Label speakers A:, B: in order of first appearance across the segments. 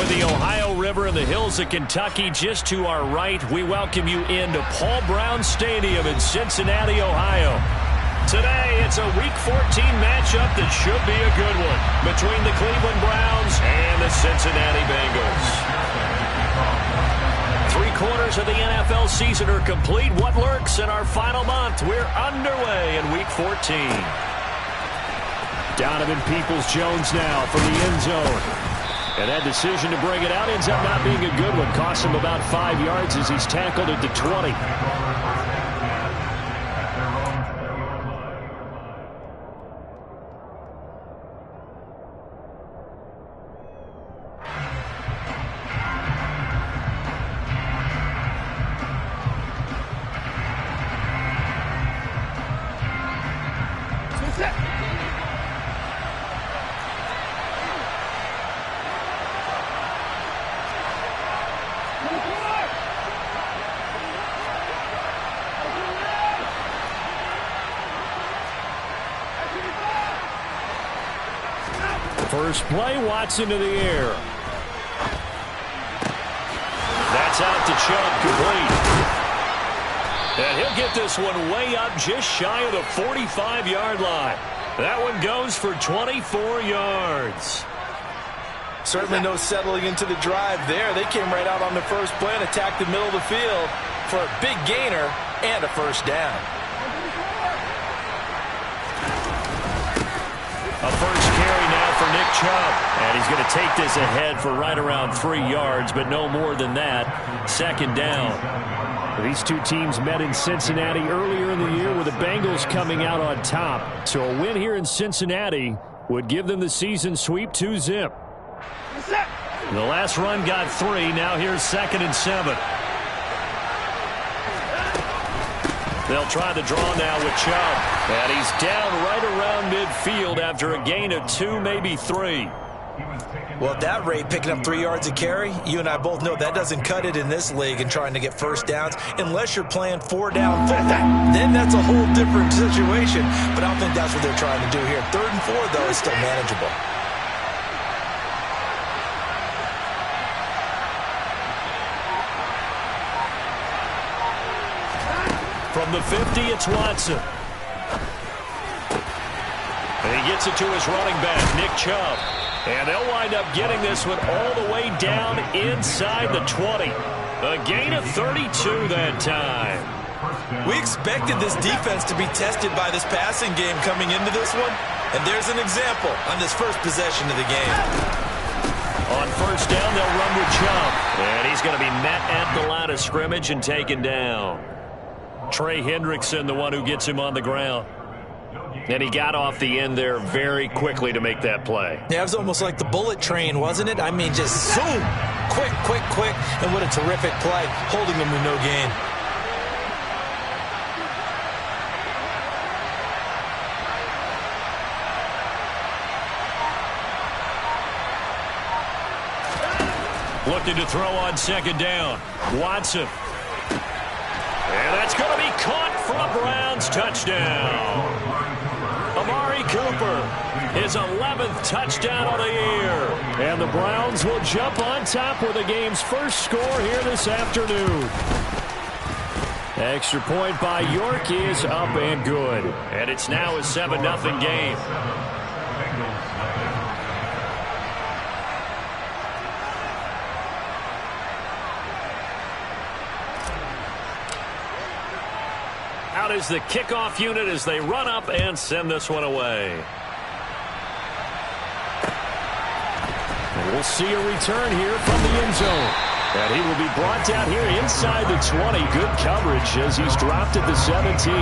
A: With the Ohio River and the hills of Kentucky just to our right, we welcome you into Paul Brown Stadium in Cincinnati, Ohio. Today, it's a Week 14 matchup that should be a good one between the Cleveland Browns and the Cincinnati Bengals. 3/4 of the NFL season are complete. What lurks in our final month? We're underway in Week 14. Donovan Peoples-Jones now from the end zone. And that decision to bring it out ends up not being a good one. Cost him about 5 yards as he's tackled at the 20. First play, Watson to the air. That's out to Chubb, complete. And he'll get this one way up just shy of the 45-yard line. That one goes for 24 yards.
B: Certainly no settling into the drive there. They came right out on the first play and attacked the middle of the field for a big gainer and a first down.
A: A first carry now for Nick Chubb. And he's going to take this ahead for right around 3 yards, but no more than that. Second down. These two teams met in Cincinnati earlier in the year with the Bengals coming out on top. So a win here in Cincinnati would give them the season sweep 2-zip. The last run got 3. Now here's 2nd and 7. They'll try the draw now with Chubb. And he's down right around midfield after a gain of 2, maybe 3.
B: Well, at that rate, picking up 3 yards a carry, you and I both know that doesn't cut it in this league and trying to get first downs unless you're playing 4-down football. Then that's a whole different situation. But I don't think that's what they're trying to do here. 3rd and 4, though, is still manageable.
A: From the 50, it's Watson. And he gets it to his running back, Nick Chubb. And they'll wind up getting this one all the way down inside the 20. A gain of 32 that time.
B: We expected this defense to be tested by this passing game coming into this one. And there's an example on this first possession of the game.
A: On first down, they'll run with Chubb. And he's going to be met at the line of scrimmage and taken down. Trey Hendrickson, the one who gets him on the ground. And he got off the end there very quickly to make that play.
B: Yeah, it was almost like the bullet train, wasn't it? I mean, just zoom. Quick, quick, quick. And what a terrific play, holding them with no gain.
A: Looking to throw on 2nd down. Watson. And that's going to be caught for a Browns touchdown. Amari Cooper, his 11th touchdown of the year. And the Browns will jump on top with the game's first score here this afternoon. Extra point by York is up and good. And it's now a 7-0 game. Out is the kickoff unit as they run up and send this one away. And we'll see a return here from the end zone. And he will be brought down here inside the 20. Good coverage as he's dropped at the 17.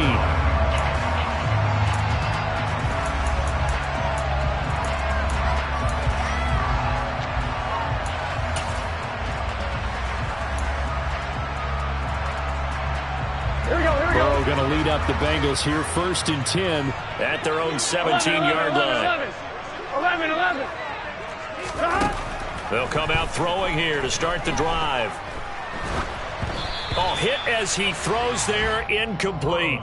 A: Going to lead up the Bengals here 1st and 10 at their own 17-yard line.
C: 11.
A: They'll come out throwing here to start the drive. Oh, hit as he throws there, incomplete.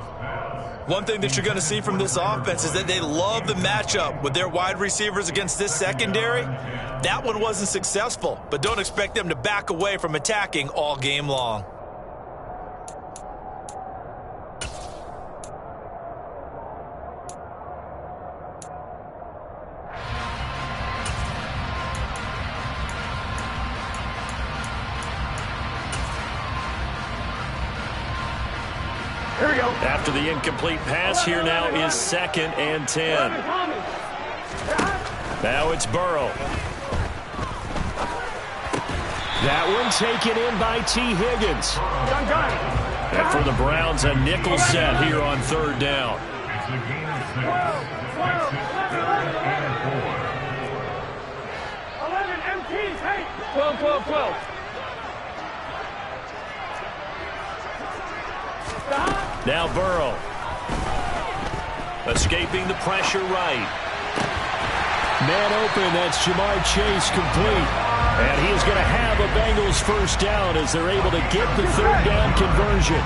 B: One thing that you're going to see from this offense is that they love the matchup with their wide receivers against this secondary. That one wasn't successful, but don't expect them to back away from attacking all game long.
A: Here we go. After the incomplete pass, here now is 2nd and 10. Now it's Burrow. That one taken in by T. Higgins. And for the Browns, a nickel set here on 3rd down.
C: 12.
A: Now Burrow. Escaping the pressure right. Man open, that's Jamar Chase complete. And he is going to have a Bengals first down as they're able to get the 3rd down conversion.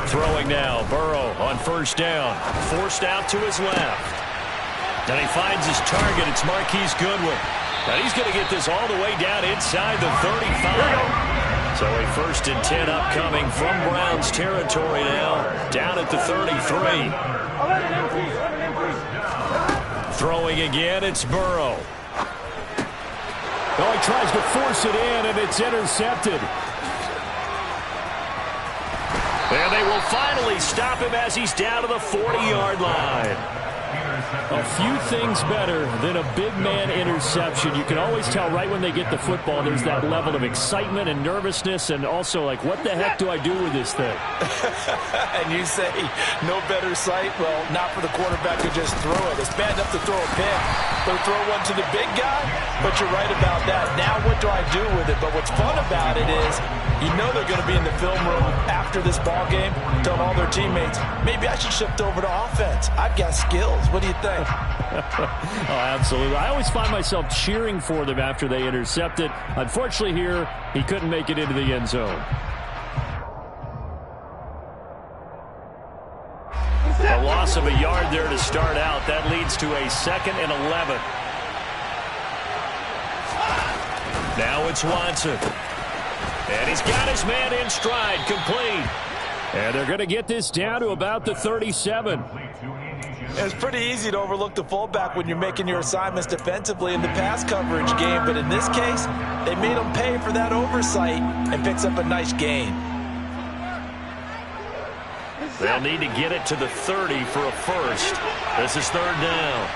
A: Throwing now, Burrow on 1st down. Forced out to his left. Then he finds his target. It's Marquise Goodwin. And he's going to get this all the way down inside the 35. So a 1st and 10 upcoming from Browns territory now, down at the 33. Throwing again, it's Burrow. Oh, he tries to force it in, and it's intercepted. And they will finally stop him as he's down to the 40-yard line. A few things better than a big man interception. You can always tell right when they get the football, there's that level of excitement and nervousness, and also like, what the heck do I do with this thing?
B: And you say, no better sight? Well, not for the quarterback to just throw it. It's bad enough to throw a pick, but throw one to the big guy? But you're right about that. Now what do I do with it? But what's fun about it is, you know they're going to be in the film room after this ball game, telling all their teammates, maybe I should shift over to offense. I've got skills. What do you think?
A: Oh, absolutely. I always find myself cheering for them after they intercept it. Unfortunately here, he couldn't make it into the end zone. A loss of a yard there to start out. That leads to a 2nd and 11. Now it's Watson. And he's got his man in stride, complete. And they're going to get this down to about the 37.
B: It's pretty easy to overlook the fullback when you're making your assignments defensively in the pass coverage game, but in this case, they made him pay for that oversight and picks up a nice gain.
A: They'll need to get it to the 30 for a 1st. This is 3rd down.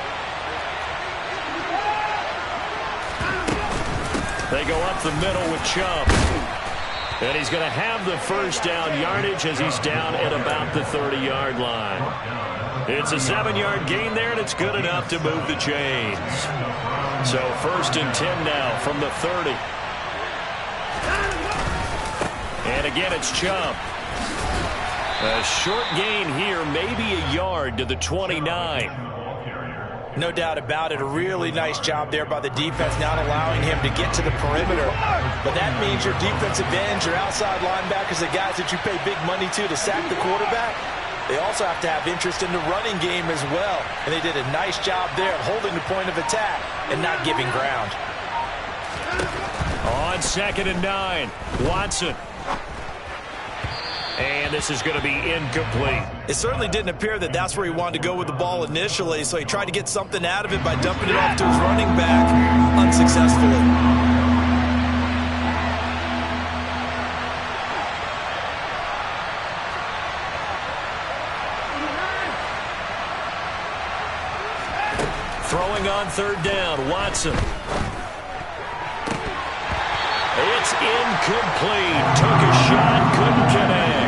A: They go up the middle with Chubb. And he's going to have the 1st down yardage as he's down at about the 30-yard line. It's a 7-yard gain there, and it's good enough to move the chains. So 1st and 10 now from the 30. And again, it's Chubb. A short gain here, maybe a yard to the 29.
B: No doubt about it. A really nice job there by the defense, not allowing him to get to the perimeter. But that means your defensive ends, your outside linebackers, the guys that you pay big money to sack the quarterback, they also have to have interest in the running game as well. And they did a nice job there of holding the point of attack and not giving ground.
A: On 2nd and 9, Watson. And this is going to be incomplete.
B: It certainly didn't appear that that's where he wanted to go with the ball initially, so he tried to get something out of it by dumping it off to his running back unsuccessfully.
A: Throwing on 3rd down, Watson. It's incomplete. Took a shot, couldn't connect.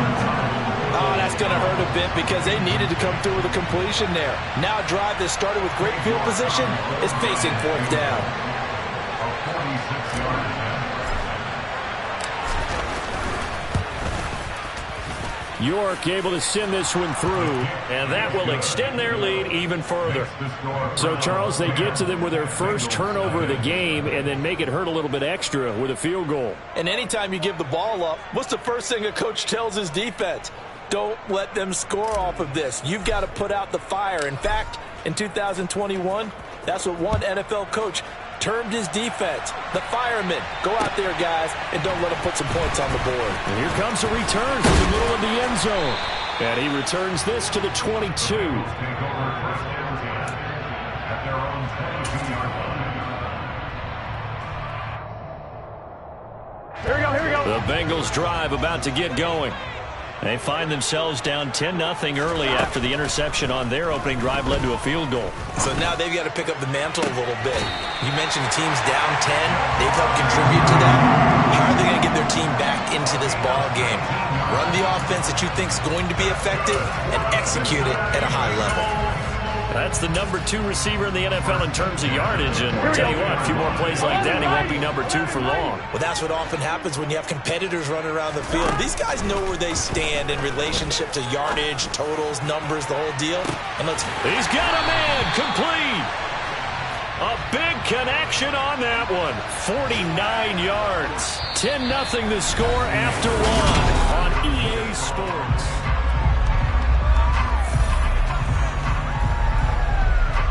B: Oh, that's going to hurt a bit because they needed to come through with a completion there. Now a drive that started with great field position is facing 4th down.
A: York able to send this one through, and that will extend their lead even further. So, Charles, they get to them with their first turnover of the game and then make it hurt a little bit extra with a field goal.
B: And anytime you give the ball up, what's the first thing a coach tells his defense? Don't let them score off of this. You've got to put out the fire. In fact, in 2021, that's what one NFL coach termed his defense, the firemen. Go out there, guys, and don't let them put some points on the board.
A: And here comes a return from the middle of the end zone. And he returns this to the 22.
C: Here we go, here we go.
A: The Bengals drive about to get going. They find themselves down 10-0 early after the interception on their opening drive led to a field goal.
B: So now they've got to pick up the mantle a little bit. You mentioned the team's down 10. They've helped contribute to that. How are they going to get their team back into this ball game? Run the offense that you think is going to be effective and execute it at a high level.
A: That's the number 2 receiver in the NFL in terms of yardage. And tell you what, a few more plays like that, he won't be number 2 for long.
B: Well, that's what often happens when you have competitors running around the field. These guys know where they stand in relationship to yardage, totals, numbers, the whole deal. And
A: He's got a man complete. A big connection on that one. 49 yards. 10-0 the score after 1 on EA Sports.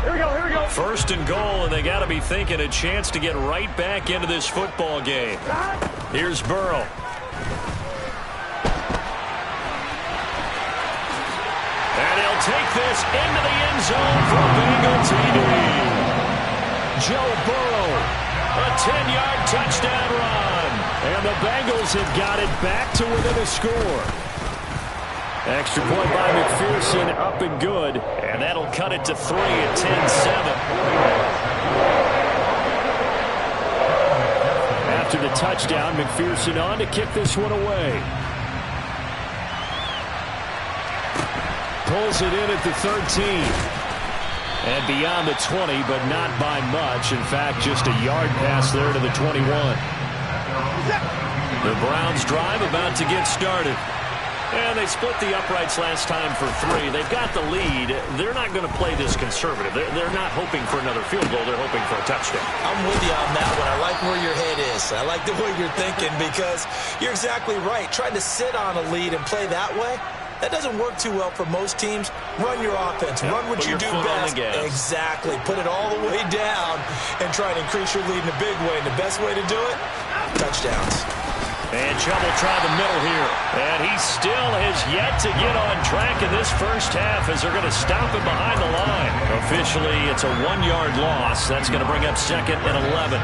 C: Here we go, here we go.
A: First and goal, and they got to be thinking a chance to get right back into this football game. Here's Burrow. And he'll take this into the end zone for a Bengal TD. Joe Burrow, a 10-yard touchdown run. And the Bengals have got it back to within a score. Extra point by McPherson, up and good. And that'll cut it to 3 at 10-7. After the touchdown, McPherson on to kick this one away. Pulls it in at the 13. And beyond the 20, but not by much. In fact, just a yard pass there to the 21. The Browns drive about to get started. And they split the uprights last time for 3. They've got the lead. They're not going to play this conservative. They're not hoping for another field goal. They're hoping for a touchdown.
B: I'm with you on that one. I like where your head is. I like the way you're thinking because you're exactly right. Trying to sit on a lead and play that way, that doesn't work too well for most teams. Run your offense. Run what you do best. Exactly. Put it all the way down and try and increase your lead in a big way. And the best way to do it, touchdowns.
A: And Chubb will try the middle here. And he still has yet to get on track in this first half as they're going to stop him behind the line. Officially, it's a 1-yard loss. That's going to bring up 2nd and 11.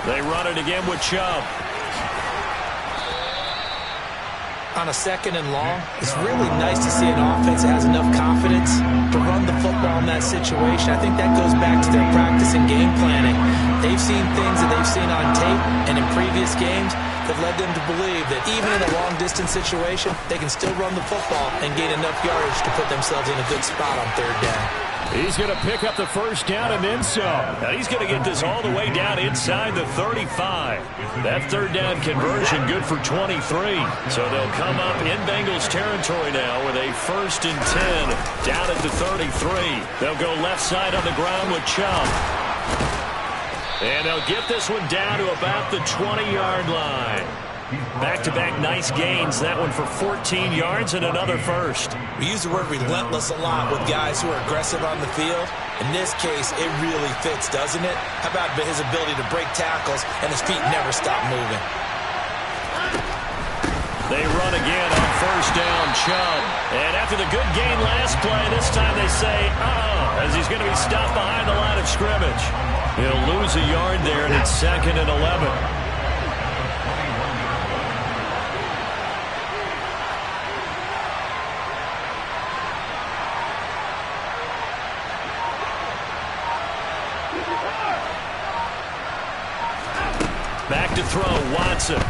A: They run it again with Chubb.
B: On a 2nd and long, it's really nice to see an offense that has enough confidence to run the football in that situation. I think that goes back to their practice and game planning. They've seen things that they've seen on tape and in previous games that led them to believe that even in a long-distance situation, they can still run the football and gain enough yardage to put themselves in a good spot on 3rd down.
A: He's going to pick up the first down and then some. Now he's going to get this all the way down inside the 35. That 3rd down conversion good for 23. So they'll come up in Bengals territory now with a 1st and 10 down at the 33. They'll go left side on the ground with Chubb. And they'll get this one down to about the 20-yard line. Back-to-back nice gains. That one for 14 yards and another first.
B: We use the word relentless a lot with guys who are aggressive on the field. In this case, it really fits, doesn't it? How about his ability to break tackles and his feet never stop moving?
A: They run again on 1st down, Chubb. And after the good gain last play, this time they say, as he's going to be stopped behind the line of scrimmage. He'll lose a yard there, and it's 2nd and 11. Back to throw, Watson.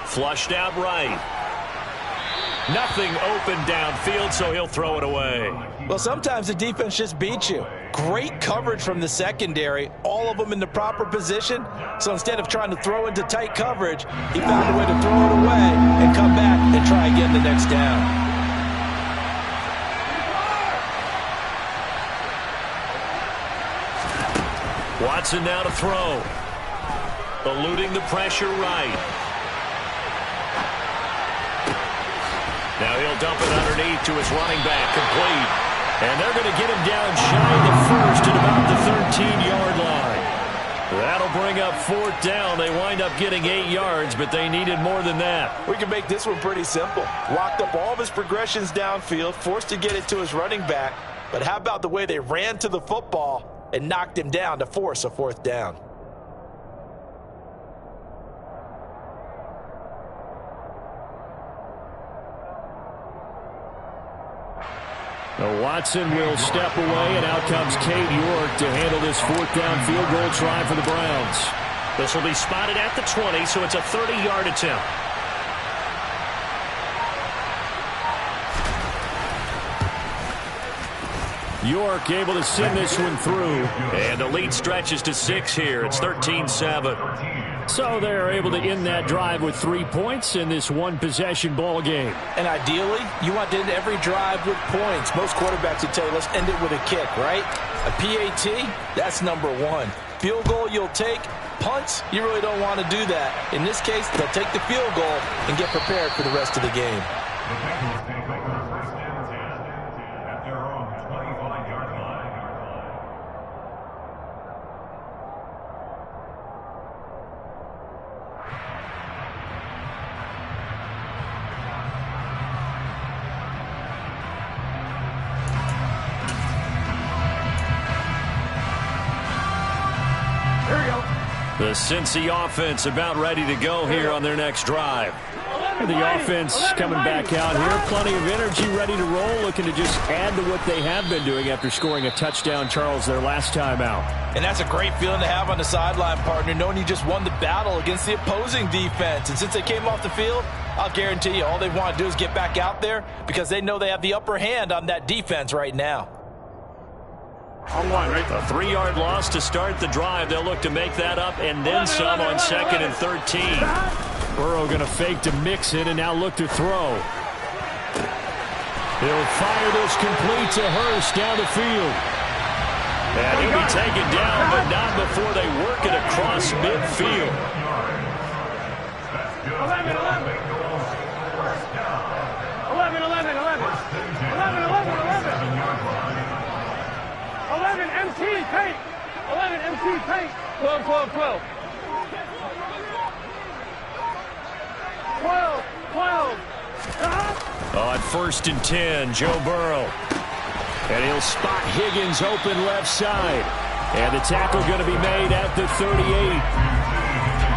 A: Flushed out right. Nothing open downfield, so he'll throw it away.
B: Well, sometimes the defense just beats you. Great coverage from the secondary, all of them in the proper position. So instead of trying to throw into tight coverage, he found a way to throw it away and come back and try again the next down.
A: Watson now to throw. Eluding the pressure right. Now he'll dump it underneath to his running back, complete. And they're going to get him down shy of the first at about the 13-yard line. That'll bring up 4th down. They wind up getting 8 yards, but they needed more than that.
B: We can make this one pretty simple. Locked up all of his progressions downfield, forced to get it to his running back. But how about the way they ran to the football and knocked him down to force a 4th down?
A: Watson will step away, and out comes Cade York to handle this 4th down field goal try for the Browns. This will be spotted at the 20, so it's a 30-yard attempt. York able to send this one through. And the lead stretches to 6 here. It's 13-7. So they're able to end that drive with 3 points in this one-possession ball game.
B: And ideally, you want to end every drive with points. Most quarterbacks would tell you, let's end it with a kick, right? A PAT, that's number 1. Field goal you'll take. Punts, you really don't want to do that. In this case, they'll take the field goal and get prepared for the rest of the game.
A: The Cincy offense about ready to go here on their next drive. The offense coming back out here. Plenty of energy, ready to roll, looking to just add to what they have been doing after scoring a touchdown, Charles, their last time out.
B: And that's a great feeling to have on the sideline, partner, knowing you just won the battle against the opposing defense. And since they came off the field, I'll guarantee you all they want to do is get back out there because they know they have the upper hand on that defense right now.
C: On one, right?
A: A 3-yard loss to start the drive. They'll look to make that up and then some on 2nd and 13. Burrow going to fake to mix it and now look to throw. He'll fire this complete to Hurst down the field. And he'll be taken down, but not before they work it across midfield.
C: 11 MT paint. 11 MT paint. 12, 12, 12. 12, 12.
A: On 1st and 10, Joe Burrow. And he'll spot Higgins open left side. And the tackle going to be made at the 38.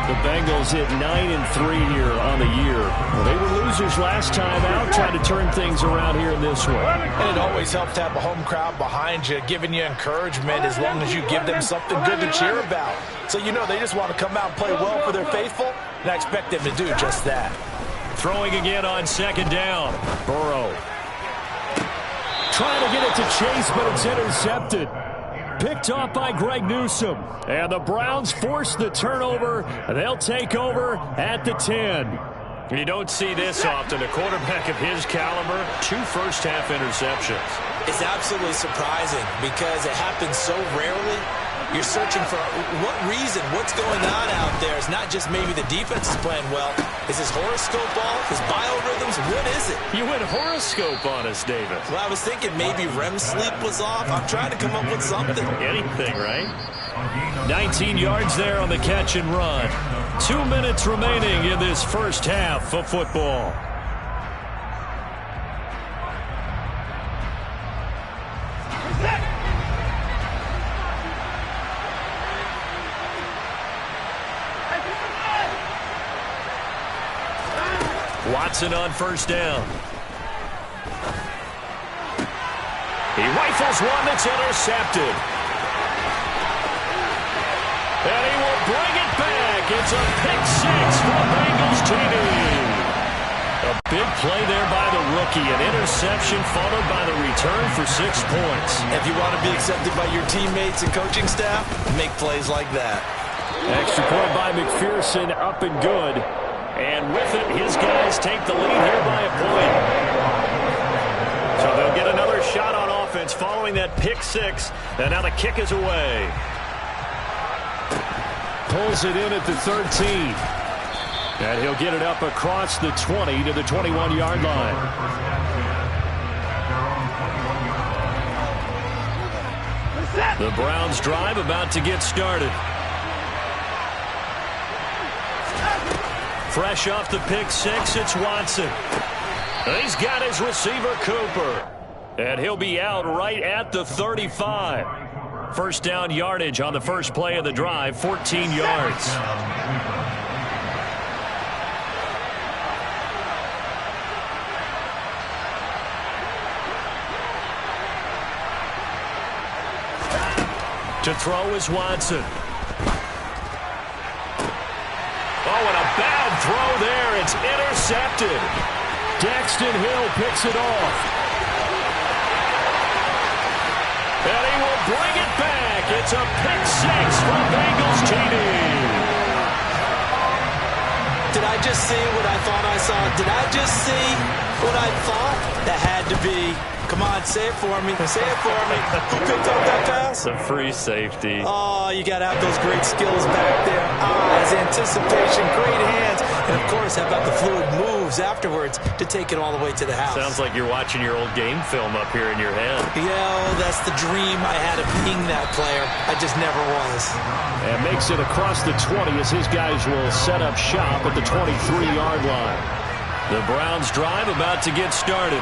A: The Bengals hit 9-3 here on the year. Well, they were losers last time out, trying to turn things around here in this one.
B: And it always helps to have a home crowd behind you, giving you encouragement as long as you give them something good to cheer about. So you know they just want to come out and play well for their faithful, and I expect them to do just that.
A: Throwing again on 2nd down. Burrow. Trying to get it to Chase, but it's intercepted. Picked off by Greg Newsome. And the Browns force the turnover. They'll take over at the 10. You don't see this often. A quarterback of his caliber, 2 first-half interceptions.
B: It's absolutely surprising because it happens so rarely. You're searching for what reason, what's going on out there. It's not just maybe the defense is playing well. Is his horoscope off? His biorhythms? What is it?
A: You went horoscope on us, David.
B: Well, I was thinking maybe REM sleep was off. I'm trying to come up with something.
A: Anything, right? 19 yards there on the catch and run. 2 minutes remaining in this first half of football. Watson on 1st down. He rifles one that's intercepted. And he will bring it back. It's a pick 6 for the Bengals TV. A big play there by the rookie. An interception followed by the return for 6 points.
B: If you want to be accepted by your teammates and coaching staff, make plays like that.
A: Extra point by McPherson, up and good. And with it, his guys take the lead here by a point. So they'll get another shot on offense following that pick 6. And now the kick is away. Pulls it in at the 13. And he'll get it up across the 20 to the 21-yard line. The Browns drive about to get started. Fresh off the pick 6, it's Watson. He's got his receiver, Cooper. And he'll be out right at the 35. First down yardage on the first play of the drive, 14 yards. To throw is Watson. Oh, and a bad throw there. It's intercepted. Daxton Hill picks it off. And he will bring it back. It's a pick 6 from Bengals TD.
B: Did I just see what I thought I saw? Did I just see what I thought? That had to be. Come on, say it for me. Say it for me. Who picked up that pass?
A: A free safety.
B: Oh, you got to have those great skills back there. Eyes, anticipation, great hands. And, of course, how about the fluid moves afterwards to take it all the way to the house?
A: Sounds like you're watching your old game film up here in your head.
B: Yeah, that's the dream I had of being that player. I just never was.
A: And makes it across the 20 as his guys will set up shop at the 23-yard line. The Browns drive about to get started.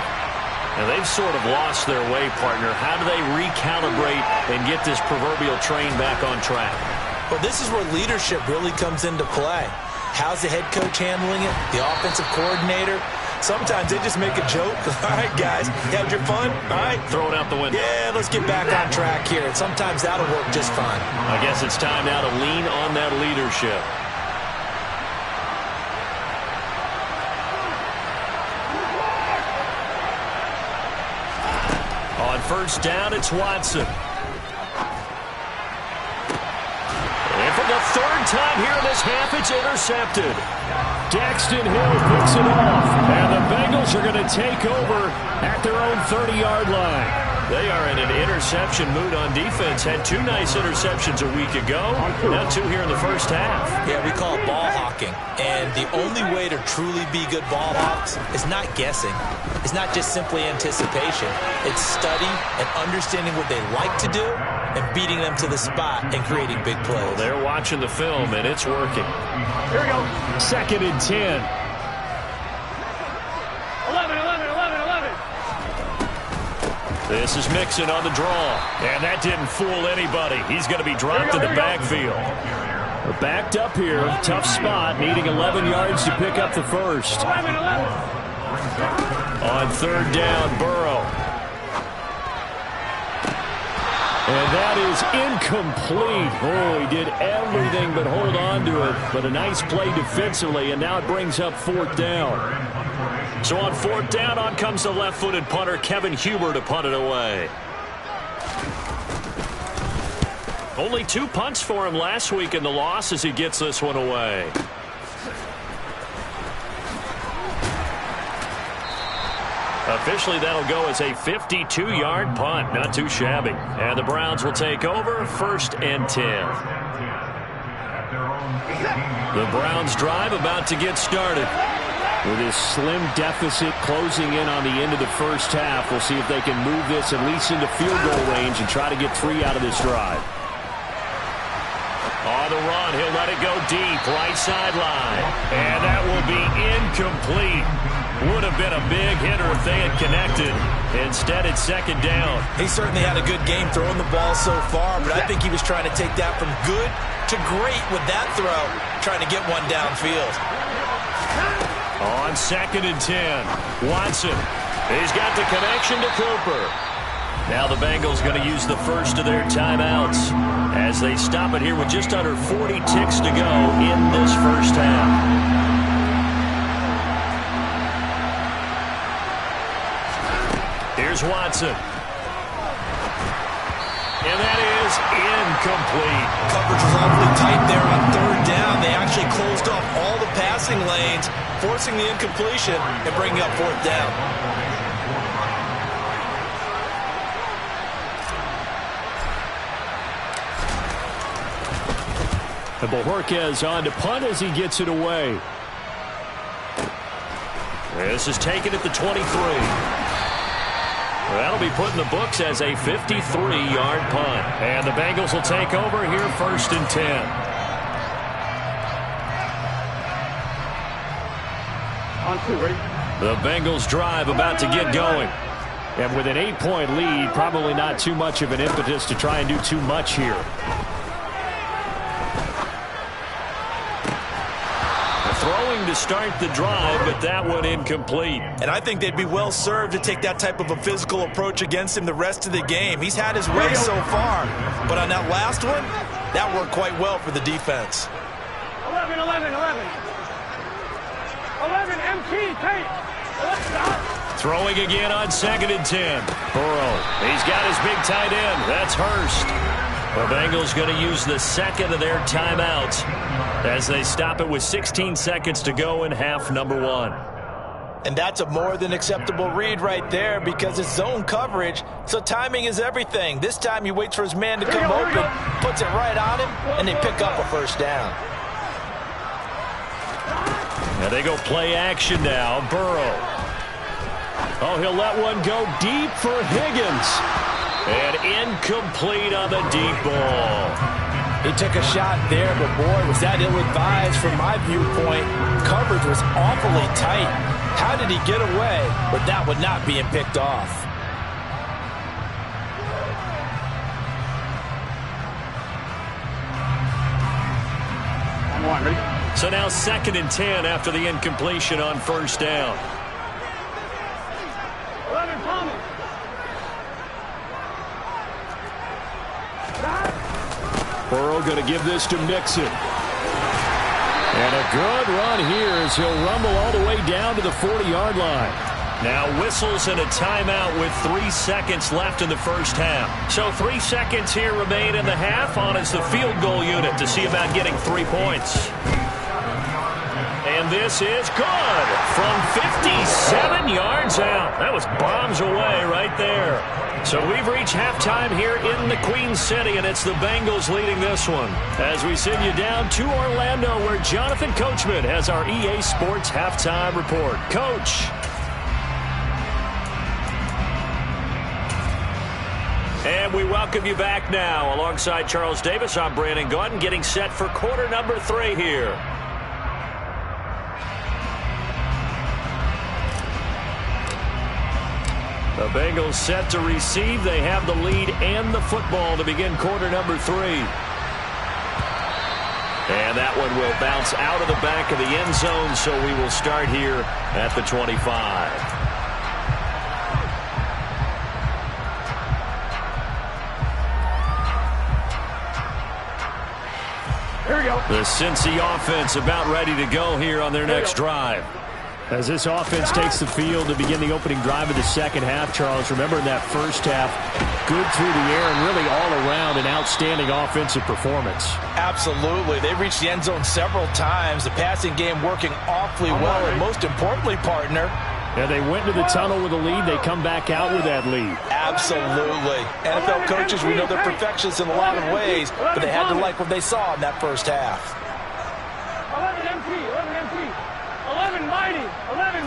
A: And they've sort of lost their way, partner. How do they recalibrate and get this proverbial train back on track?
B: Well, this is where leadership really comes into play. How's the head coach handling it? The offensive coordinator? Sometimes they just make a joke. All right, guys, you had your fun? All right.
A: Throw it out the window.
B: Yeah, let's get back on track here. And sometimes that'll work just fine.
A: I guess it's time now to lean on that leadership. On first down, it's Watson. And for the third time here in this half, it's intercepted. Daxton Hill picks it off. And the Bengals are going to take over at their own 30-yard line. They are in an interception mood on defense. Had 2 nice interceptions a week ago. Now 2 here in the first half.
B: Yeah, we call it ball hawking. And the only way to truly be good ball hawks is not guessing. It's not just simply anticipation. It's study and understanding what they like to do and beating them to the spot and creating big plays.
A: Well, they're watching the film, and it's working. Here we go. 2nd and 10.
C: 11, 11, 11, 11.
A: This is Mixon on the draw. And that didn't fool anybody. He's going to be dropped in the backfield. We're backed up here. Tough spot, needing 11 yards to pick up the first.
C: 11, 11.
A: On third down, Burrow. And that is incomplete. Oh, he did everything but hold on to it. But a nice play defensively, and now it brings up 4th down. So on 4th down, on comes the left-footed punter, Kevin Huber, to punt it away. Only 2 punts for him last week in the loss as he gets this one away. Officially, that'll go as a 52-yard punt. Not too shabby. And the Browns will take over 1st and 10. The Browns drive about to get started. With his slim deficit closing in on the end of the first half, we'll see if they can move this at least into field goal range and try to get 3 out of this drive. On the run, he'll let it go deep, right sideline. And that will be incomplete. Would have been a big hitter if they had connected. Instead, it's 2nd down.
B: He certainly had a good game throwing the ball so far, but I think he was trying to take that from good to great with that throw, trying to get one downfield.
A: On 2nd and 10, Watson. He's got the connection to Cooper. Now the Bengals going to use the first of their timeouts as they stop it here with just under 40 ticks to go in this first half. Here's Watson. And that is incomplete.
B: Coverage was awfully tight there on third down. They actually closed off all the passing lanes, forcing the incompletion and bringing up fourth down.
A: And Bojorquez on to punt as he gets it away. This is taken at the 23. That'll be put in the books as a 53-yard punt. And the Bengals will take over here 1st and 10.
C: On 2, ready?
A: The Bengals drive about to get going. And with an 8-point lead, probably not too much of an impetus to try and do too much here. Throwing to start the drive, but that one incomplete.
B: And I think they'd be well served to take that type of a physical approach against him the rest of the game. He's had his way so far, but on that last one, that worked quite well for the defense.
C: 11, 11, 11. 11, MT, tape.
A: Throwing again on 2nd and 10. Burrow, he's got his big tight end. That's Hurst. The Bengals going to use the second of their timeouts as they stop it with 16 seconds to go in half number 1.
B: And that's a more than acceptable read right there because it's zone coverage, so timing is everything. This time he waits for his man to come open, puts it right on him, and they pick up a first down.
A: And they go play action now. Burrow. Oh, he'll let one go deep for Higgins. And incomplete on the deep ball.
B: He took a shot there, but boy, was that ill-advised from my viewpoint. Coverage was awfully tight. How did he get away with that one not being picked off?
C: On 1, ready?
A: So now 2nd and 10 after the incompletion on 1st down.
C: 11, Thomas.
A: Burrow going to give this to Mixon. And a good run here as he'll rumble all the way down to the 40-yard line. Now whistles and a timeout with 3 seconds left in the first half. So 3 seconds here remain in the half on as the field goal unit to see about getting 3 points. And this is good from 57 yards out. That was bombs away right there. So we've reached halftime here in the Queen City, and it's the Bengals leading this one. As we send you down to Orlando, where Jonathan Coachman has our EA Sports halftime report. Coach. And we welcome you back now. Alongside Charles Davis, I'm Brandon Gaudin, getting set for quarter number 3 here. The Bengals set to receive. They have the lead and the football to begin quarter number 3. And that one will bounce out of the back of the end zone, so we will start here at the 25.
C: Here we go.
A: The Cincy offense about ready to go here on their next drive. As this offense takes the field to begin the opening drive of the second half, Charles, remember in that first half, good through the air and really all around an outstanding offensive performance.
B: Absolutely. They reached the end zone several times. The passing game working awfully well, and most importantly, partner,
A: and they went to the tunnel with a lead. They come back out with that lead.
B: Absolutely. NFL coaches, we know they're perfectionists in a lot of ways, but they had to like what they saw in that first half.
C: 11 MT, 11 MT. 11 mighty, 11.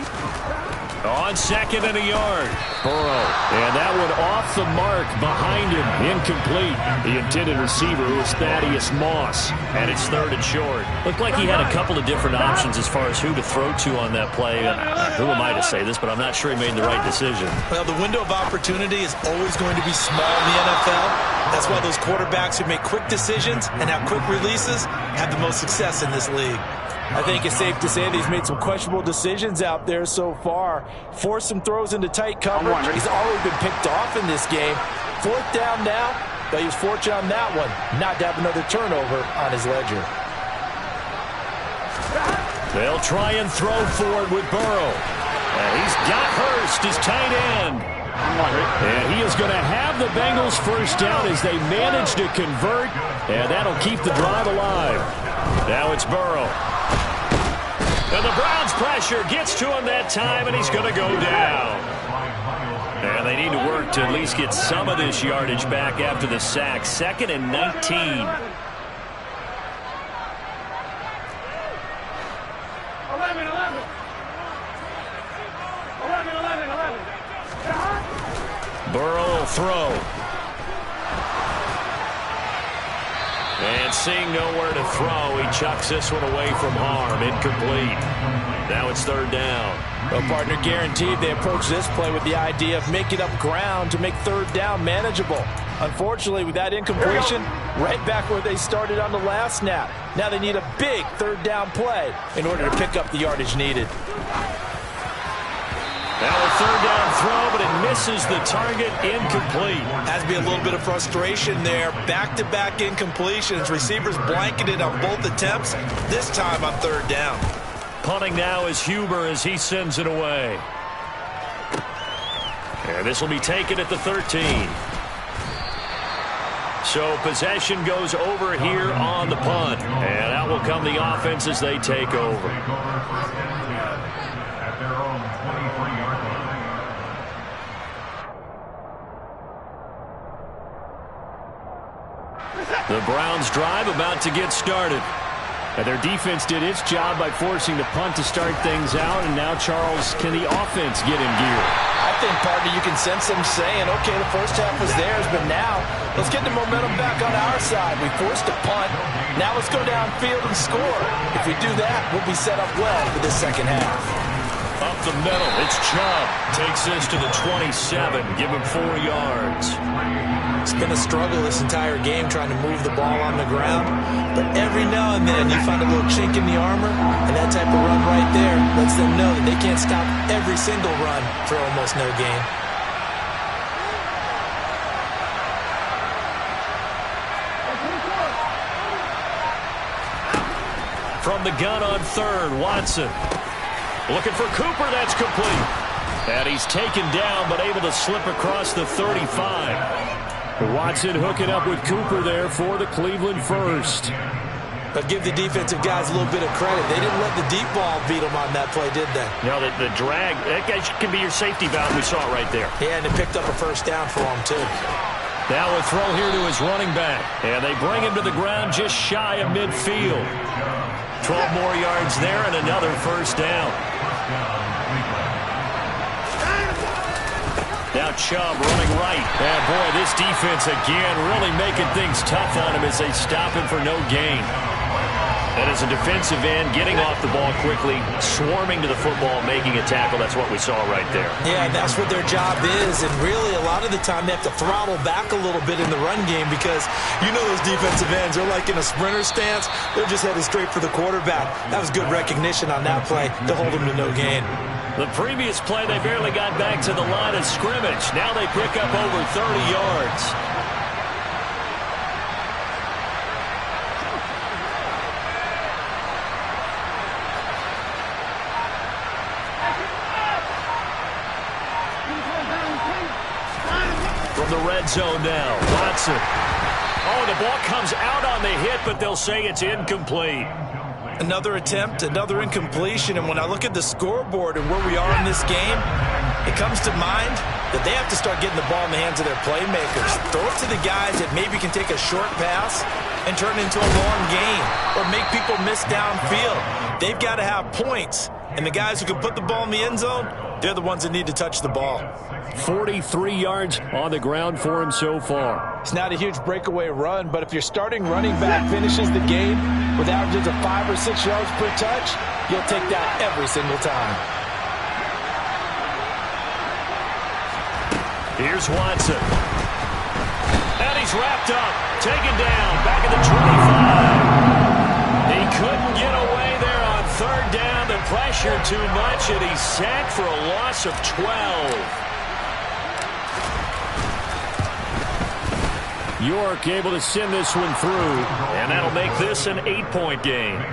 A: On 2nd and a yard. Burrow. And that one off the mark behind him. Incomplete. The intended receiver was Thaddeus Moss. And it's 3rd and short. Looked like he had a couple of different options as far as who to throw to on that play. Who am I to say this, but I'm not sure he made the right decision.
B: Well, the window of opportunity is always going to be small in the NFL. That's why those quarterbacks who make quick decisions and have quick releases have the most success in this league. I think it's safe to say that he's made some questionable decisions out there so far. Forced some throws into tight coverage. He's already been picked off in this game. 4th down now, but he was fortunate on that one not to have another turnover on his ledger.
A: They'll try and throw for it with Burrow. And he's got Hurst, his tight end. And he is going to have the Bengals first down as they manage to convert, and that'll keep the drive alive. Now it's Burrow. And the Browns pressure gets to him that time, and he's going to go down. And they need to work to at least get some of this yardage back after the sack. 2nd and 19.
C: 11.
A: Burrow will throw. And seeing nowhere to throw, he chucks this one away from harm. Incomplete. Now it's 3rd down.
B: Well, partner, guaranteed they approach this play with the idea of making up ground to make 3rd down manageable. Unfortunately, with that incompletion, right back where they started on the last snap. Now they need a big 3rd down play in order to pick up the yardage needed.
A: Now a 3rd down throw, but it misses the target. Incomplete.
B: Has to be a little bit of frustration there. Back-to-back incompletions. Receivers blanketed on both attempts, this time on 3rd down.
A: Punting now is Huber as he sends it away. And this will be taken at the 13. So possession goes over here on the punt. And out will come the offense as they take over. The Browns drive about to get started. And their defense did its job by forcing the punt to start things out. And now, Charles, can the offense get in gear?
B: I think, partner, you can sense them saying, okay, the first half was theirs, but now let's get the momentum back on our side. We forced a punt. Now let's go downfield and score. If we do that, we'll be set up well for this second half.
A: Up the middle, it's Chubb. Takes this to the 27. Give him 4 yards.
B: It's been a struggle this entire game trying to move the ball on the ground. But every now and then you find a little chink in the armor, and that type of run right there lets them know that they can't stop every single run for almost no gain.
A: From the gun on 3rd, Watson. Looking for Cooper, that's complete. And he's taken down, but able to slip across the 35. Watson hooking up with Cooper there for the Cleveland first.
B: But give the defensive guys a little bit of credit. They didn't let the deep ball beat them on that play, did they?
A: No, the drag, that guy can be your safety valve. We saw it right there.
B: Yeah, and it picked up a first down for him, too.
A: Now a throw here to his running back. And they bring him to the ground just shy of midfield. 12 more yards there and another first down. Now Chubb running right. And boy, this defense again really making things tough on him as they stop him for no gain. And as a defensive end, getting off the ball quickly, swarming to the football, making a tackle. That's what we saw right there.
B: Yeah, that's what their job is. And really, a lot of the time, they have to throttle back a little bit in the run game because you know those defensive ends, they're like in a sprinter stance. They're just headed straight for the quarterback. That was good recognition on that play to hold them to no gain.
A: The previous play, they barely got back to the line of scrimmage. Now they pick up over 30 yards. From the red zone now, Watson. Oh, the ball comes out on the hit, but they'll say it's incomplete.
B: Another attempt, another incompletion, and when I look at the scoreboard and where we are in this game, it comes to mind that they have to start getting the ball in the hands of their playmakers. Throw it to the guys that maybe can take a short pass and turn it into a long gain or make people miss downfield. They've got to have points, and the guys who can put the ball in the end zone, they're the ones that need to touch the ball.
A: 43 yards on the ground for him so far.
B: It's not a huge breakaway run, but if your starting running back finishes the game with averages of 5 or 6 yards per touch, you'll take that every single time.
A: Here's Watson. And he's wrapped up, taken down, back at the 25. He couldn't get away there on 3rd down. The pressure too much, and he's sacked for a loss of 12. York able to send this one through, and that'll make this an 8-point game.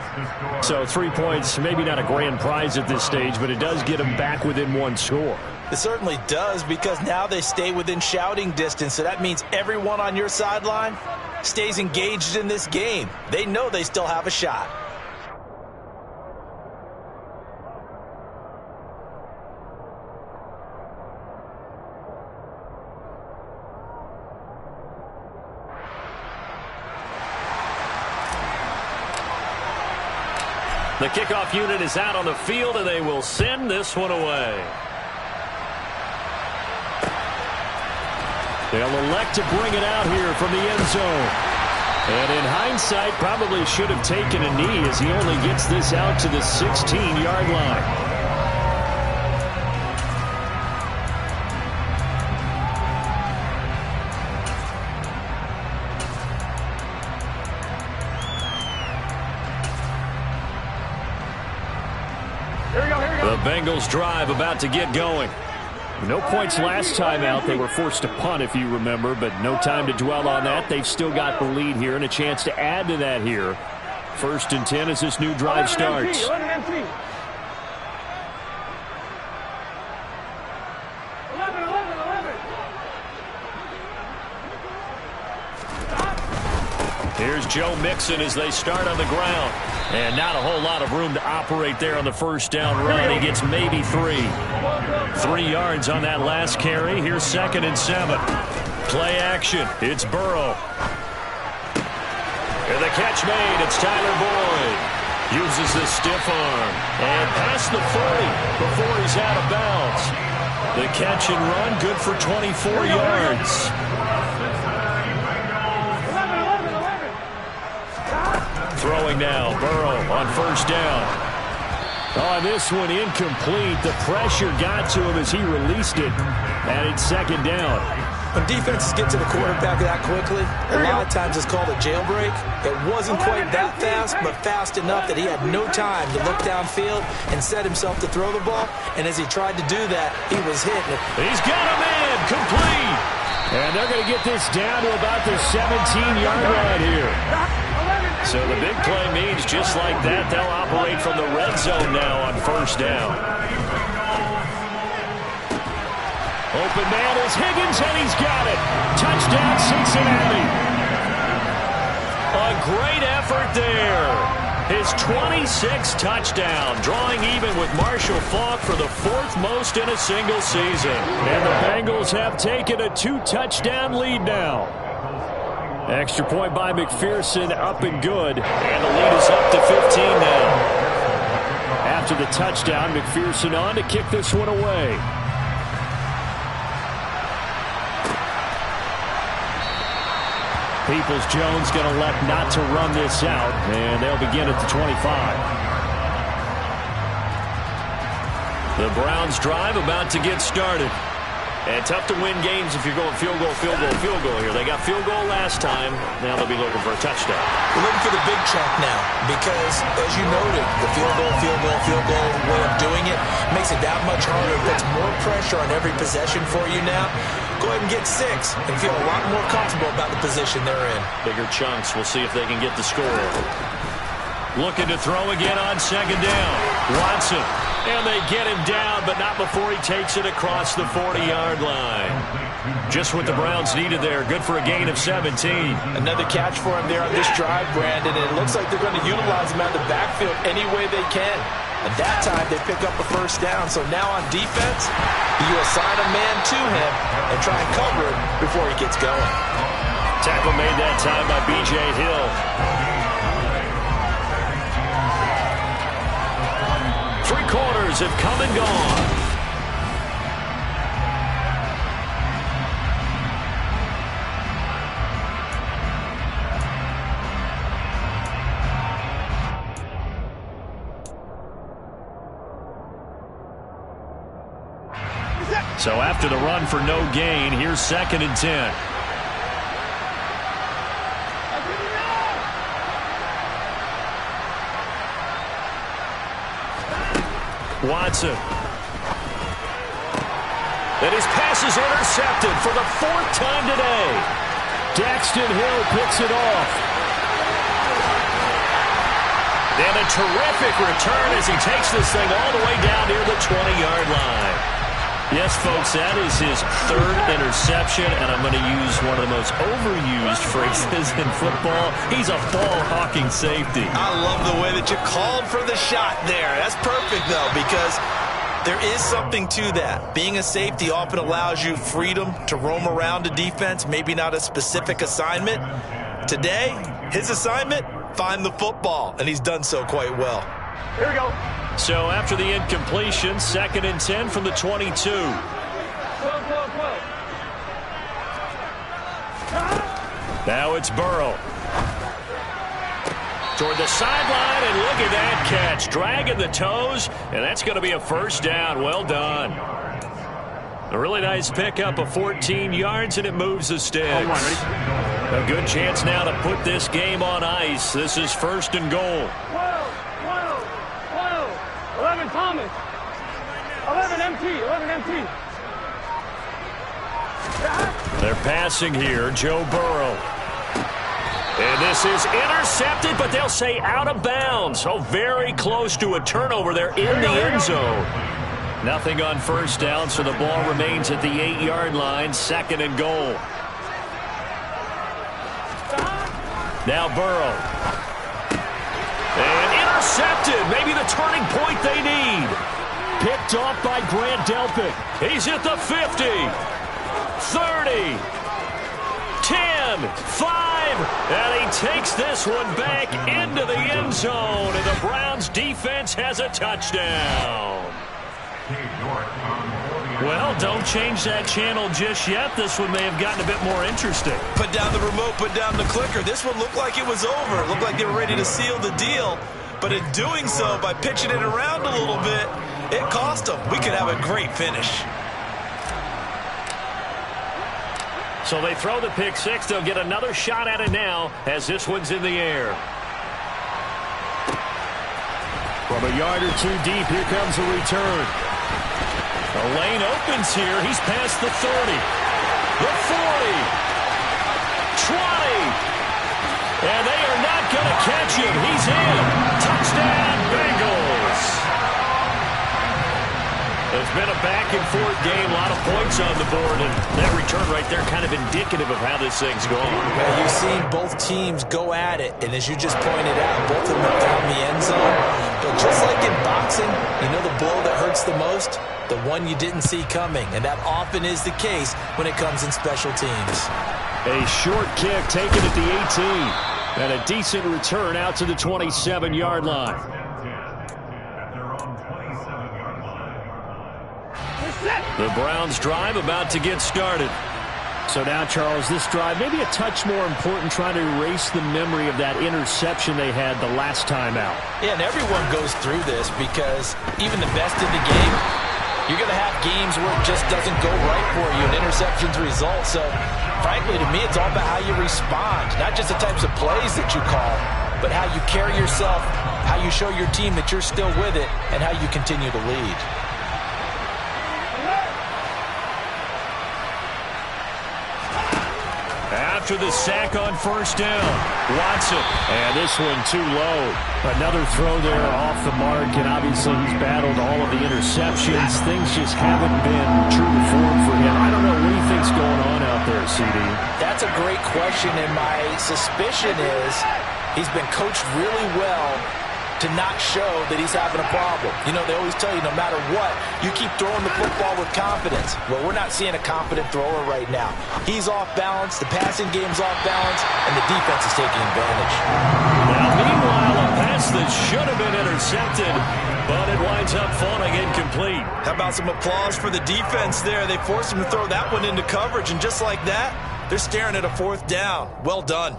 A: So 3 points, maybe not a grand prize at this stage, but it does get them back within 1 score.
B: It certainly does, because now they stay within shouting distance, so that means everyone on your sideline stays engaged in this game. They know they still have a shot.
A: The kickoff unit is out on the field, and they will send this one away. They'll elect to bring it out here from the end zone. And in hindsight, probably should have taken a knee, as he only gets this out to the 16-yard line. The Bengals drive about to get going. No points last time out. They were forced to punt, if you remember, but no time to dwell on that. They've still got the lead here and a chance to add to that here. 1st and 10 as this new drive starts.
C: 11 MC.
A: Here's Joe Mixon as they start on the ground. And not a whole lot of room to operate there on the first down run. He gets maybe 3. 3 yards on that last carry. Here's 2nd and 7. Play action. It's Burrow. And the catch made. It's Tyler Boyd. Uses the stiff arm. And past the 40 before he's out of bounds. The catch and run, good for 24 yards. Throwing now, Burrow on first down. Oh, this one incomplete. The pressure got to him as he released it, and it's 2nd down.
B: When defenses get to the quarterback that quickly, a lot of times it's called a jailbreak. It wasn't quite that fast, but fast enough that he had no time to look downfield and set himself to throw the ball. And as he tried to do that, he was hit.
A: He's got him in, complete. And they're going to get this down to about the 17-yard line here. So the big play means just like that, they'll operate from the red zone now on first down. Open man is Higgins, and he's got it. Touchdown, Cincinnati. A great effort there. His 26th touchdown, drawing even with Marshall Faulk for the 4th most in a single season. And the Bengals have taken a 2-touchdown lead now. Extra point by McPherson, up and good. And the lead is up to 15 now. After the touchdown, McPherson on to kick this one away. Peoples-Jones going to elect not to run this out, and they'll begin at the 25. The Browns drive about to get started. And tough to win games if you're going field goal, field goal, field goal here. They got field goal last time. Now they'll be looking for a touchdown.
B: We're looking for the big chunk now because, as you noted, the field goal way of doing it makes it that much harder. It puts more pressure on every possession for you now. Go ahead and get 6 and feel a lot more comfortable about the position they're in.
A: Bigger chunks. We'll see if they can get the score. Looking to throw again on 2nd down. Watson. And they get him down, but not before he takes it across the 40-yard line. Just what the Browns needed there. Good for a gain of 17.
B: Another catch for him there on this drive, Brandon. And it looks like they're going to utilize him out of the backfield any way they can. At that time, they pick up a first down. So now on defense, you assign a man to him and try and cover him before he gets going.
A: Tackle made that time by B.J. Hill. 3 quarters have come and gone. So after the run for no gain, here's 2nd and 10. Watson. And his pass is intercepted for the 4th time today. Daxton Hill picks it off. And a terrific return as he takes this thing all the way down near the 20-yard line. Yes, folks, that is his third interception, and I'm going to use one of the most overused phrases in football. He's a ball-hawking safety.
B: I love the way that you called for the shot there. That's perfect, though, because there is something to that. Being a safety often allows you freedom to roam around a defense, maybe not a specific assignment. Today, his assignment, find the football, and he's done so quite well.
C: Here we go.
A: So after the incompletion, 2nd and 10 from the 22.
C: 12.
A: Now it's Burrow. Toward the sideline, and look at that catch. Dragging the toes, and that's going to be a first down. Well done. A really nice pickup of 14 yards, and it moves the sticks. A good chance now to put this game on ice. This is 1st and goal.
C: 11 Thomas. 11 MT. 11 MT.
A: They're passing here. Joe Burrow. And this is intercepted, but they'll say out of bounds. So very close to a turnover there in the end zone. Nothing on first down, so the ball remains at the 8-yard line. 2nd and goal. Now Burrow. And intercepted. Maybe the turning point they need. Picked off by Grant Delpit. He's at the 50. 30. 10. 5. And he takes this one back into the end zone. And the Browns defense has a touchdown. Well, don't change that channel just yet. This one may have gotten a bit more interesting.
B: Put down the remote, put down the clicker. This one looked like it was over. It looked like they were ready to seal the deal. But in doing so, by pitching it around a little bit, it cost them. We could have a great finish.
A: So they throw the pick six. They'll get another shot at it now as this one's in the air. From a yard or two deep, here comes a return. The lane opens here. He's past the 30. The 40. 20. And they are not going to catch him. He's in. Touchdown, Bengals. It's been a back-and-forth game. A lot of points on the board. And that return right there kind of indicative of how this thing's going.
B: Well, you've seen both teams go at it. And as you just pointed out, both of them have found the end zone. But just like in boxing, you know the blow that hurts the most? The one you didn't see coming, and that often is the case when it comes in special teams.
A: A short kick taken at the 18, and a decent return out to the 27-yard line. The Browns drive about to get started. So now, Charles, this drive maybe a touch more important, trying to erase the memory of that interception they had the last time out.
B: Yeah, and everyone goes through this because even the best in the game, you're going to have games where it just doesn't go right for you, and interceptions result. So, frankly, to me, it's all about how you respond, not just the types of plays that you call, but how you carry yourself, how you show your team that you're still with it, and how you continue to lead.
A: After the sack on first down, Watson. And this one too low. Another throw there off the mark, and obviously he's battled all of the interceptions. Things just haven't been true to form for him. I don't know what he thinks going on out there, CD.
B: That's a great question, and my suspicion is he's been coached really well to not show that he's having a problem. You know, they always tell you no matter what, you keep throwing the football with confidence. Well, we're not seeing a confident thrower right now. He's off balance, the passing game's off balance, and the defense is taking advantage.
A: Now, meanwhile, a pass that should have been intercepted, but it winds up falling incomplete.
B: How about some applause for the defense there? They forced him to throw that one into coverage, and just like that, they're staring at a fourth down. Well done.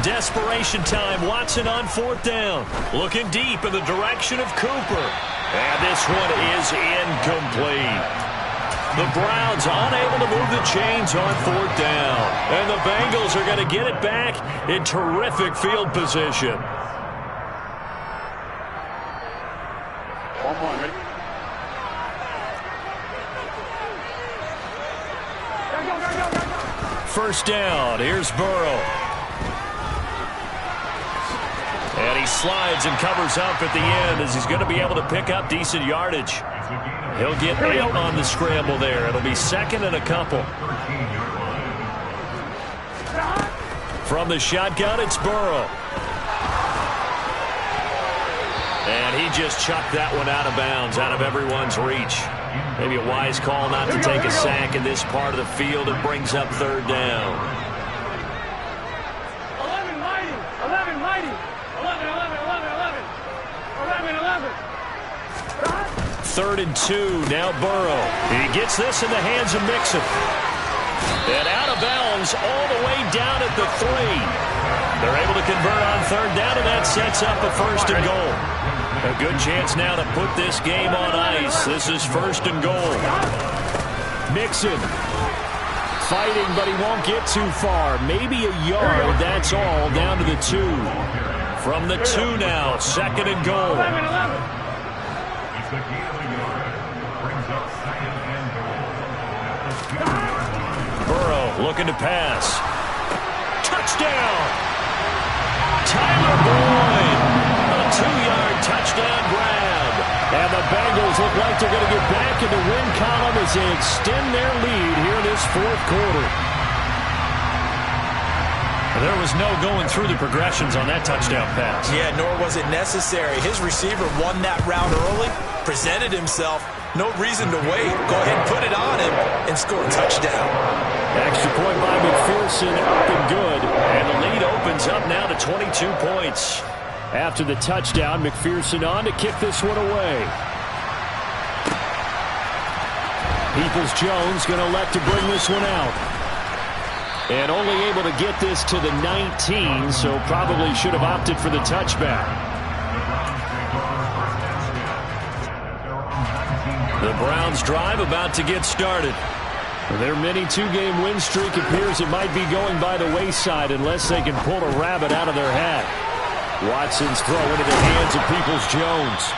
A: Desperation time. Watson on fourth down. Looking deep in the direction of Cooper. And this one is incomplete. The Browns unable to move the chains on fourth down. And the Bengals are going to get it back in terrific field position.
C: One more, ready?
A: first down. Here's Burrow. And he slides and covers up at the end as he's going to be able to pick up decent yardage. He'll get 8 on the scramble there. It'll be second and a couple. From the shotgun, it's Burrow. And he just chucked that one out of bounds, out of everyone's reach. Maybe a wise call not to take a sack in this part of the field. It brings up third down.
C: 11 mighty. 11 mighty. 11, 11, 11, 11. 11, 11.
A: 3rd and 2. Now Burrow. He gets this in the hands of Mixon. And out of bounds all the way down at the 3. They're able to convert on third down, and that sets up a 1st and goal. A good chance now to put this game on ice. This is 1st and goal. Mixon fighting, but he won't get too far. Maybe a yard, that's all, down to the 2. From the 2 now, 2nd and goal.
C: 11, 11.
A: Burrow looking to pass. Touchdown! Tyler Boyd, a 2-yard touchdown grab. And the Bengals look like they're going to get back in the win column as they extend their lead here in this 4th quarter. There was no going through the progressions on that touchdown pass.
B: Yeah, nor was it necessary. His receiver won that route early, presented himself. No reason to wait. Go ahead and put it on him and score a touchdown.
A: Extra point by McPherson, up and good. And the lead opens up now to 22 points. After the touchdown, McPherson on to kick this one away. Peoples-Jones going to elect to bring this one out. And only able to get this to the 19, so probably should have opted for the touchback. The Browns drive about to get started. Their mini 2-game win streak appears it might be going by the wayside unless they can pull a rabbit out of their hat. Watson's throw into the hands of Peoples-Jones.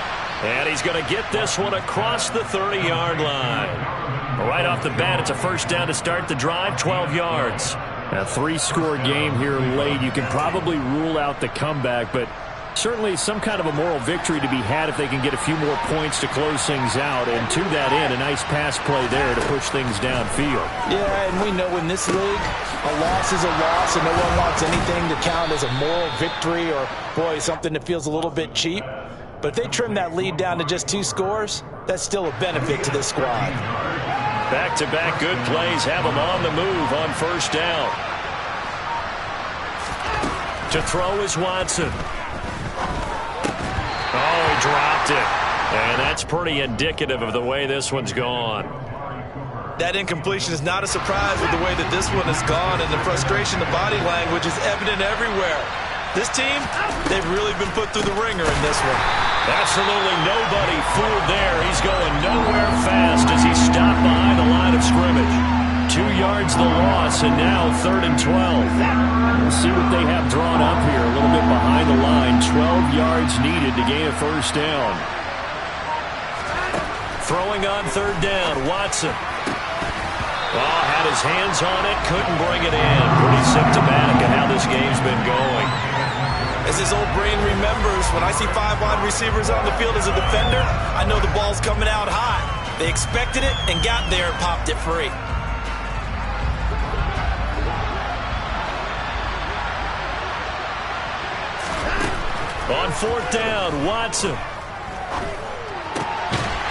A: And he's going to get this one across the 30-yard line. Right off the bat, it's a 1st down to start the drive, 12 yards. A 3-score game here late. You can probably rule out the comeback, but certainly some kind of a moral victory to be had if they can get a few more points to close things out. And to that end, a nice pass play there to push things downfield.
B: Yeah, and we know in this league, a loss is a loss, and no one wants anything to count as a moral victory or, boy, something that feels a little bit cheap. But if they trim that lead down to just 2 scores, that's still a benefit to this squad.
A: Back-to-back good plays have them on the move on 1st down. To throw is Watson. Oh, he dropped it. And that's pretty indicative of the way this one's gone.
B: That incompletion is not a surprise with the way that this one has gone, and the frustration, the body language is evident everywhere. This team, they've really been put through the ringer in this one.
A: Absolutely nobody fooled there. He's going nowhere fast as he stopped behind the line of scrimmage. 2 yards the loss, and now 3rd and 12. We'll see what they have drawn up here. A little bit behind the line. 12 yards needed to gain a 1st down. Throwing on 3rd down, Watson. Oh, had his hands on it, couldn't bring it in. Pretty symptomatic of how this game's been going.
B: As his old brain remembers, when I see 5 wide receivers on the field as a defender, I know the ball's coming out hot. They expected it and got there and popped it free.
A: On 4th down, Watson.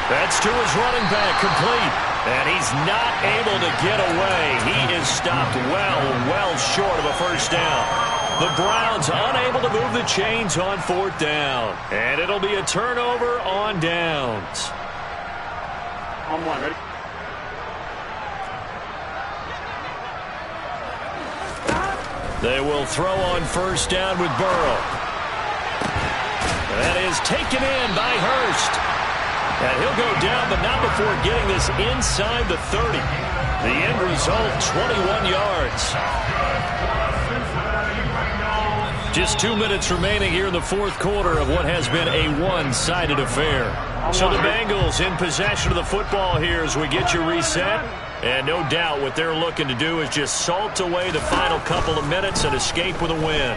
A: That's to his running back, complete. And he's not able to get away. He is stopped well short of a 1st down. The Browns unable to move the chains on 4th down. And it'll be a turnover on downs.
C: On 1, ready?
A: They will throw on 1st down with Burrow. That is taken in by Hurst. And he'll go down, but not before getting this inside the 30. The end result, 21 yards. Just 2 minutes remaining here in the 4th quarter of what has been a one-sided affair. So the Bengals in possession of the football here as we get you reset. And no doubt what they're looking to do is just salt away the final couple of minutes and escape with a win.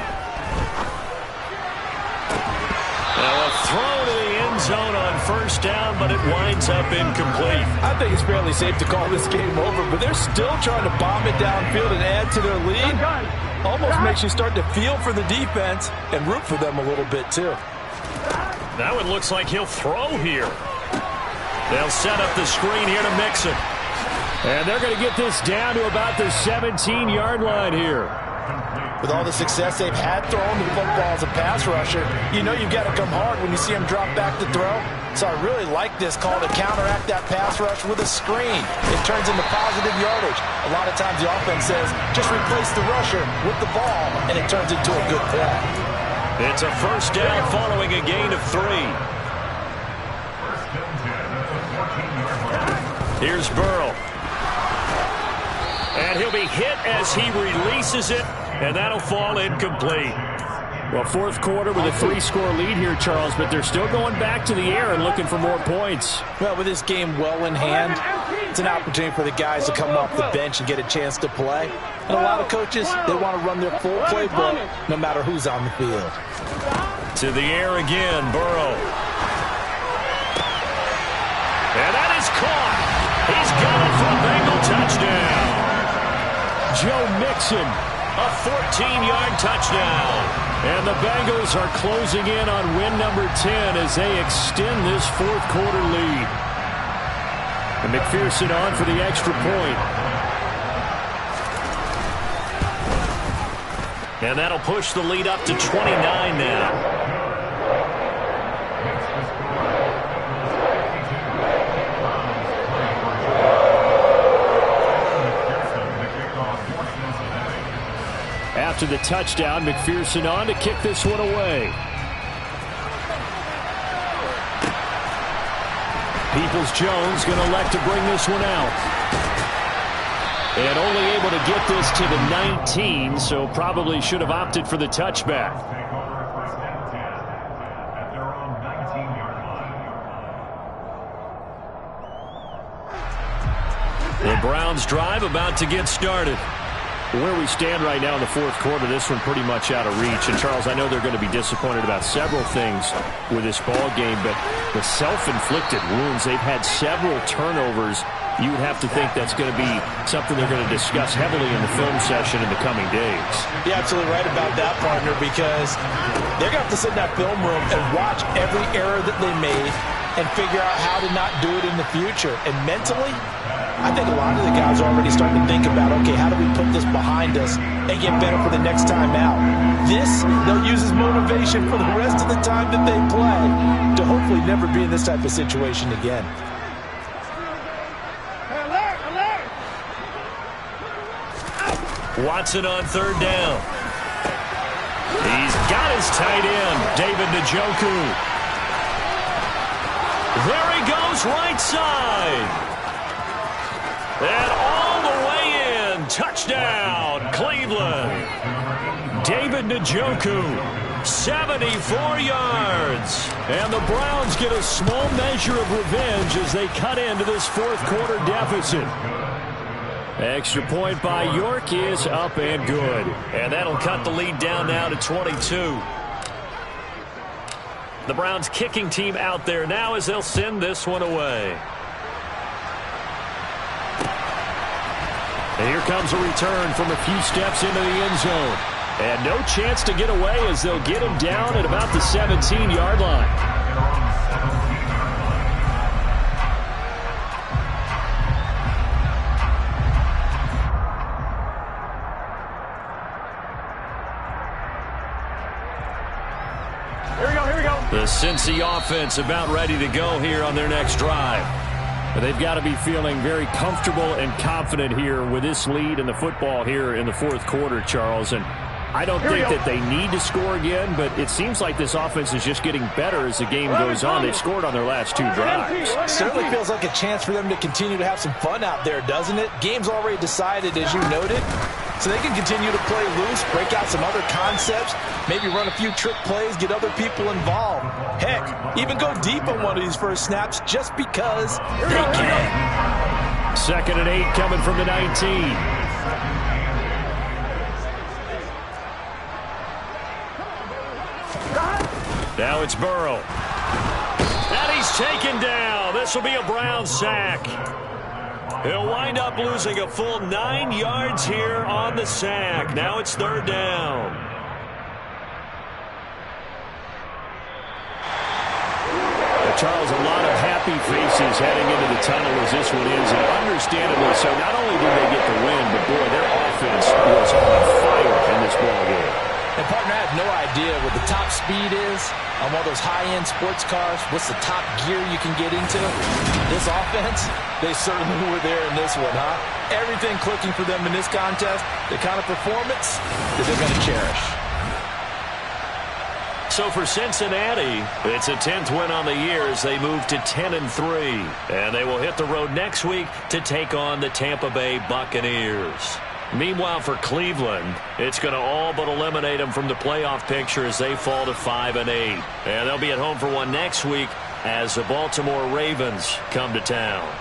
A: Now a throw to the end zone on first down, but it winds up incomplete.
B: I think it's fairly safe to call this game over, but they're still trying to bomb it downfield and add to their lead. Almost makes you start to feel for the defense and root for them a little bit too.
A: That one looks like he'll throw here. They'll set up the screen here to Mixon. And they're going to get this down to about the 17-yard line here.
B: With all the success they've had throwing the football as a pass rusher, you know you've got to come hard when you see them drop back to throw. So I really like this call to counteract that pass rush with a screen. It turns into positive yardage. A lot of times the offense says, just replace the rusher with the ball, and it turns into a good play.
A: It's a first down following a gain of 3. Here's Burrow. And he'll be hit as he releases it, and that'll fall incomplete. Well, fourth quarter with a 3-score lead here, Charles, but they're still going back to the air and looking for more points.
B: Well, with this game well in hand, it's an opportunity for the guys to come off the bench and get a chance to play. And a lot of coaches, they want to run their full playbook no matter who's on the field.
A: To the air again, Burrow. And that is caught. He's got it for a Bengal touchdown. Joe Mixon, a 14-yard touchdown. And the Bengals are closing in on win number 10 as they extend this fourth quarter lead. And McPherson on for the extra point. And that'll push the lead up to 29 now. After the touchdown, McPherson on to kick this one away. Peoples-Jones going to elect to bring this one out. And only able to get this to the 19, so probably should have opted for the touchback. The Browns drive about to get started. Where we stand right now in the fourth quarter, this one pretty much out of reach. And, Charles, I know they're going to be disappointed about several things with this ball game, but the self-inflicted wounds, they've had several turnovers. You would have to think that's going to be something they're going to discuss heavily in the film session in the coming days.
B: You're absolutely right about that, partner, because they're going to have to sit in that film room and watch every error that they made and figure out how to not do it in the future. And mentally, I think a lot of the guys are already starting to think about, okay, how do we put this behind us and get better for the next time out? This, they'll use as motivation for the rest of the time that they play to hopefully never be in this type of situation again.
A: Watson on third down. He's got his tight end, David Njoku. There he goes, right side. And all the way in. Touchdown, Cleveland. David Njoku, 74 yards. And the Browns get a small measure of revenge as they cut into this fourth quarter deficit. Extra point by York is up and good. And that'll cut the lead down now to 22. The Browns kicking team out there now as they'll send this one away. And here comes a return from a few steps into the end zone. And no chance to get away as they'll get him down at about the 17-yard line.
C: Here we go.
A: The Cincy offense about ready to go here on their next drive. But they've got to be feeling very comfortable and confident here with this lead in the football here in the fourth quarter, Charles. And I don't think that they need to score again, but it seems like this offense is just getting better as the game goes on. They've scored on their last 2 drives.
B: Certainly feels like a chance for them to continue to have some fun out there, doesn't it? Game's already decided, as you noted. So they can continue to play loose, break out some other concepts, maybe run a few trick plays, get other people involved. Heck, even go deep on one of these first snaps just because they can.
A: 2nd and 8 coming from the 19. Now it's Burrow. And he's taken down. This will be a Brown sack. He'll wind up losing a full 9 yards here on the sack. Now it's 3rd down. Charles, a lot of happy faces heading into the tunnel as this one ends, and understandably so. Not only did they get the win, but boy, their offense was on fire in this ball game.
B: And partner, I have no idea what the top speed is on one of those high-end sports cars. What's the top gear you can get into? This offense, they certainly were there in this one, huh? Everything clicking for them in this contest, the kind of performance that they're going to cherish.
A: So for Cincinnati, it's a 10th win on the year as they move to 10-3. And they will hit the road next week to take on the Tampa Bay Buccaneers. Meanwhile, for Cleveland, it's going to all but eliminate them from the playoff picture as they fall to 5-8. And they'll be at home for one next week as the Baltimore Ravens come to town.